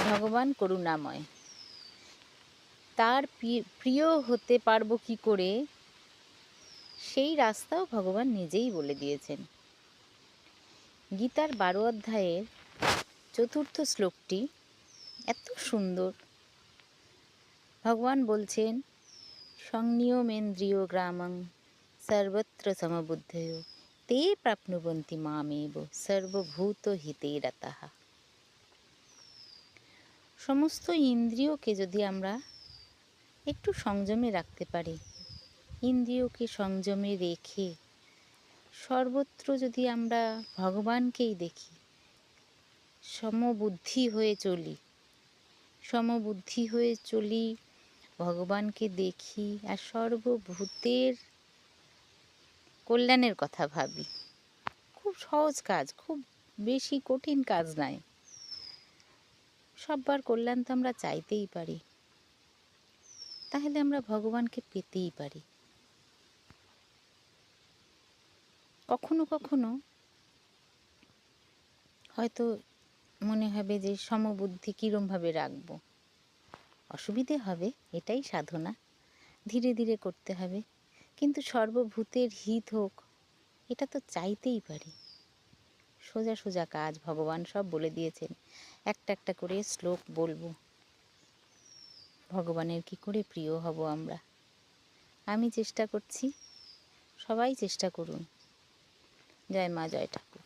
ভগবান করুণাময়, তার প্রিয় হতে পারবো কি করে সেই রাস্তাও ভগবান নিজেই বলে দিয়েছেন। গীতার 12 অধ্যায়ের 4th শ্লোকটি এত সুন্দর। ভগবান বলছেন, সংনিয়মেন্দ্রিয় গ্রামং সর্বত্র সমবুদ্ধয় তে প্রাপ্নুবন্তি মামেব সর্বভূত হিতে রতাঃ। সমস্ত ইন্দ্রিয়কে যদি আমরা একটু সংযমে রাখতে পারি, ইন্দ্রিয়কে সংযমে রেখে সর্বত্র যদি আমরা ভগবানকেই দেখি, সমবুদ্ধি হয়ে চলি, ভগবানকে দেখি আর সর্বভূতের কল্যাণের কথা ভাবি। খুব সহজ কাজ, খুব বেশি কঠিন কাজ নয়। সব্বার কল্যাণ তো আমরা চাইতেই পারি, তাহলে আমরা ভগবানকে পেতেই পারি। কখনো কখনো হয়তো মনে হবে যে সমবুদ্ধি কীরমভাবে রাখবো, অসুবিধে হবে, এটাই সাধনা, ধীরে ধীরে করতে হবে। কিন্তু সর্বভূতের হিত হোক, এটা তো চাইতেই পারি। সোজা সোজা কাজ, ভগবান সব বলে দিয়েছেন। একটা একটা করে শ্লোক বলবো, ভগবানের কি করে প্রিয় হব আমরা। আমি চেষ্টা করছি, সবাই চেষ্টা করুন। জয় মা, জয় ঠাকুর।